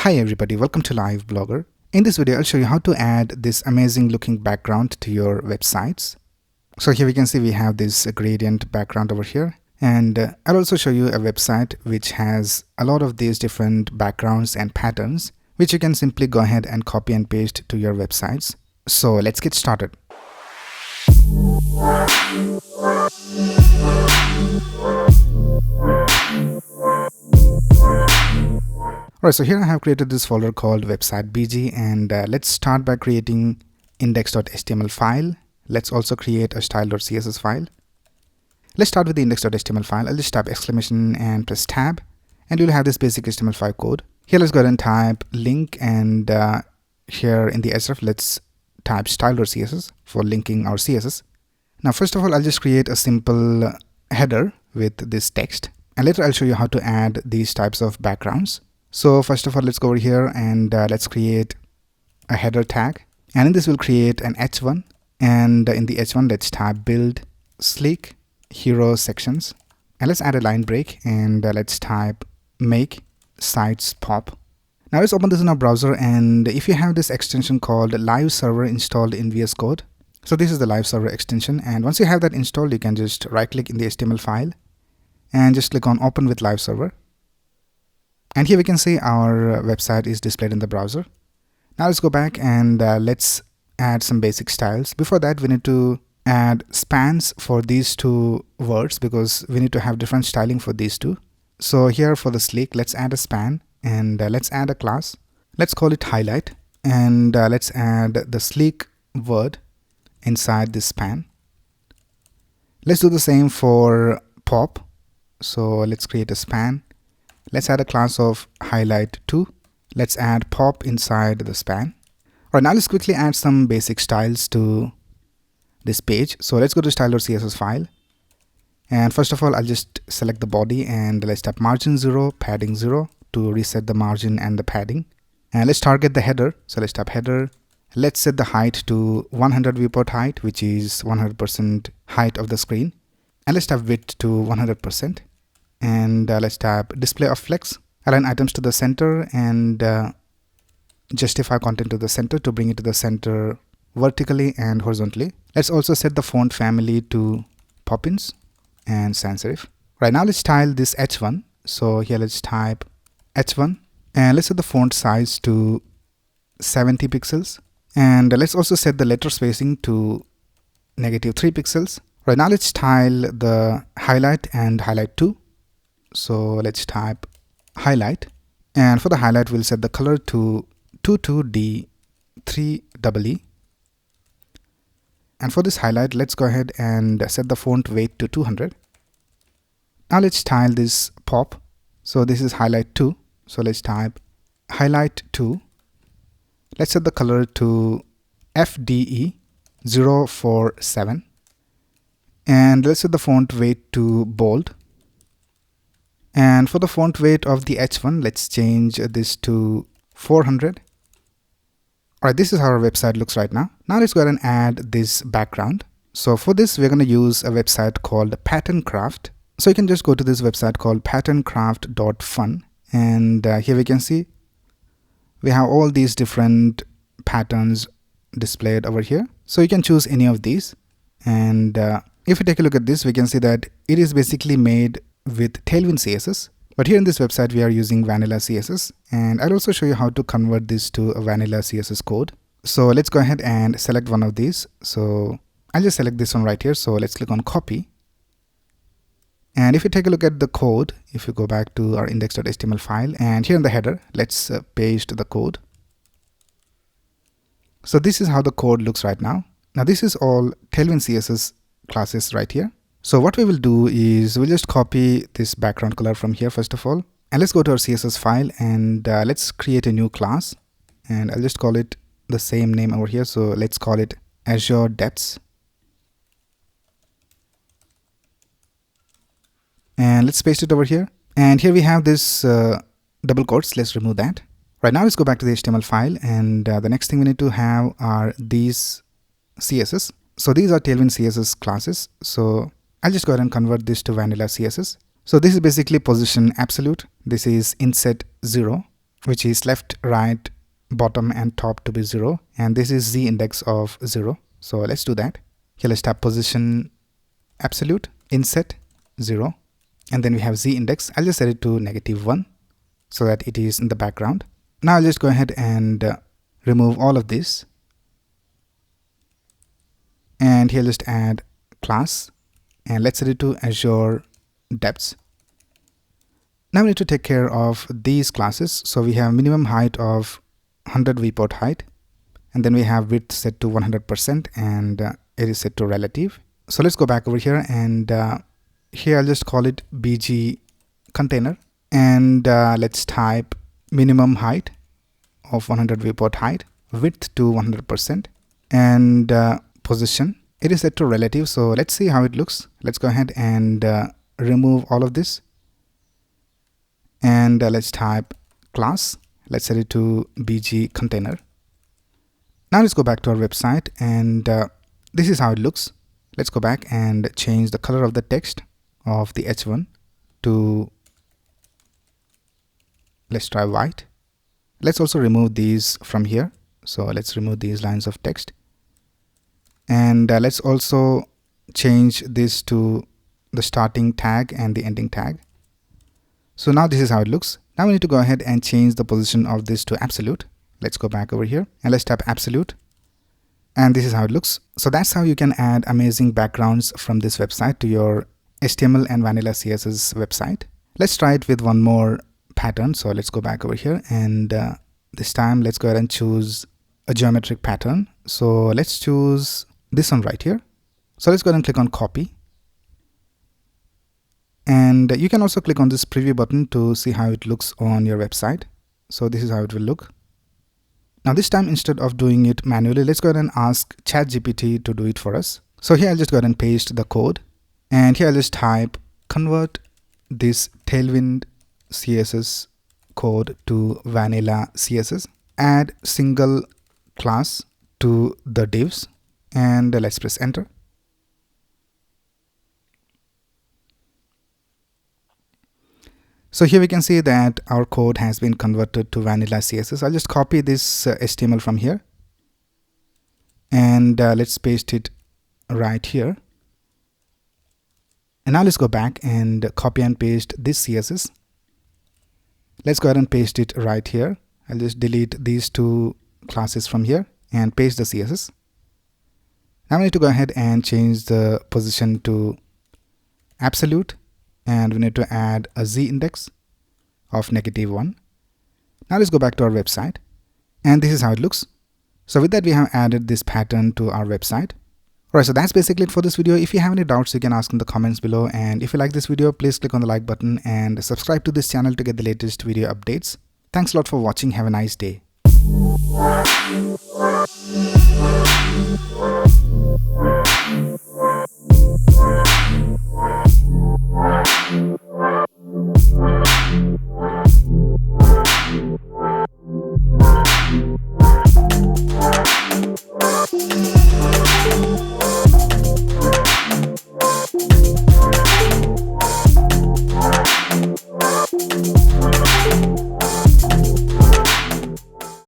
Hi everybody, welcome to Live Blogger. In this video, I'll show you how to add this amazing looking background to your websites. So here we can see we have this gradient background over here. And I'll also show you a website which has a lot of these different backgrounds and patterns, which you can simply go ahead and copy and paste to your websites. So let's get started. Alright, so here I have created this folder called website bg, and let's start by creating index.html file. Let's also create a style.css file. Let's start with the index.html file. I'll just type exclamation and press tab, and you'll have this basic HTML5 code. Here let's go ahead and type link, and here in the href let's type style.css for linking our CSS. Now first of all, I'll just create a simple header with this text, and later I'll show you how to add these types of backgrounds. So first of all, let's go over here and let's create a header tag, and in this we'll create an h1, and in the h1 let's type build sleek hero sections, and let's add a line break, and let's type make sites pop. Now let's open this in our browser, and if you have this extension called live server installed in VS Code, so this is the live server extension, and once you have that installed, you can just right click in the HTML file and just click on open with live server. And here we can see our website is displayed in the browser. Now let's go back and let's add some basic styles. Before that, we need to add spans for these two words because we need to have different styling for these two. So here for the sleek, let's add a span, and let's add a class. Let's call it highlight, and let's add the sleek word inside this span. Let's do the same for pop. So let's create a span. Let's add a class of highlight2. Let's add pop inside the span. Alright, now let's quickly add some basic styles to this page. So let's go to style.css file. And first of all, I'll just select the body, and let's type margin 0, padding 0 to reset the margin and the padding. And let's target the header. So let's type header. Let's set the height to 100 viewport height, which is 100% height of the screen. And let's type width to 100%. And let's type display of flex, align items to the center, and justify content to the center to bring it to the center vertically and horizontally. Let's also set the font family to Poppins and sans serif. Right now let's style this h1. So here let's type h1, and let's set the font size to 70 pixels, and let's also set the letter spacing to -3 pixels. Right now let's style the highlight and highlight2. So let's type highlight, and for the highlight we'll set the color to 22D3EE, and for this highlight let's go ahead and set the font weight to 200. Now let's style this pop. So this is highlight 2, so let's type highlight 2. Let's set the color to FDE047, and let's set the font weight to bold. And for the font weight of the h1, let's change this to 400. Alright, this is how our website looks right now. Now let's go ahead and add this background. So for this, we're going to use a website called PatternCraft. So you can just go to this website called PatternCraft.fun, and here we can see we have all these different patterns displayed over here. So you can choose any of these, and if we take a look at this, we can see that it is basically made with Tailwind CSS, but here in this website we are using Vanilla CSS, and I'll also show you how to convert this to a Vanilla CSS code. So let's go ahead and select one of these. So I'll just select this one right here. So let's click on copy, and if you take a look at the code, if you go back to our index.html file, and here in the header let's paste the code. So this is how the code looks right now. Now this is all Tailwind CSS classes right here. So what we will do is we'll just copy this background color from here first of all, and let's go to our CSS file, and let's create a new class, and I'll just call it the same name over here. So let's call it Azure Depths, and let's paste it over here. And here we have this double quotes. Let's remove that. Right now let's go back to the HTML file, and the next thing we need to have are these CSS. So these are Tailwind CSS classes. So I'll just go ahead and convert this to Vanilla CSS. So this is basically position absolute. This is inset 0. which is left, right, bottom and top to be 0, and this is z index of 0. So let's do that. Here let's tap position absolute, inset 0, and then we have z index. I'll just set it to -1 so that it is in the background. Now I'll just go ahead and remove all of this, and here just add class, and let's set it to Azure depths. Now we need to take care of these classes. So we have minimum height of 100 viewport height, and then we have width set to 100%, and it is set to relative. So let's go back over here, and here I'll just call it BG container, and let's type minimum height of 100 viewport height, width to 100%, and position, it is set to relative. So let's see how it looks. Let's go ahead and remove all of this, and let's type class. Let's set it to BG container. Now let's go back to our website, and this is how it looks. Let's go back and change the color of the text of the H1 to, let's try white. Let's also remove these from here. So let's remove these lines of text, and let's also change this to the starting tag and the ending tag. So now this is how it looks. Now we need to go ahead and change the position of this to absolute. Let's go back over here and let's tap absolute, and this is how it looks. So that's how you can add amazing backgrounds from this website to your HTML and Vanilla CSS website. Let's try it with one more pattern. So let's go back over here, and this time let's go ahead and choose a geometric pattern. So let's choose this one right here. So let's go ahead and click on copy, and you can also click on this preview button to see how it looks on your website. So this is how it will look. Now this time, instead of doing it manually, let's go ahead and ask ChatGPT to do it for us. So here I'll just go ahead and paste the code, and here I'll just type convert this Tailwind CSS code to Vanilla CSS, add single class to the divs, and let's press enter. So here we can see that our code has been converted to Vanilla CSS. I'll just copy this HTML from here, and let's paste it right here. And now let's go back and copy and paste this CSS. Let's go ahead and paste it right here. I'll just delete these two classes from here and paste the CSS. Now we need to go ahead and change the position to absolute, and we need to add a z index of -1. Now let's go back to our website, and this is how it looks. So with that, we have added this pattern to our website. Alright, so that's basically it for this video. If you have any doubts, you can ask in the comments below, and if you like this video, please click on the like button and subscribe to this channel to get the latest video updates. Thanks a lot for watching. Have a nice day.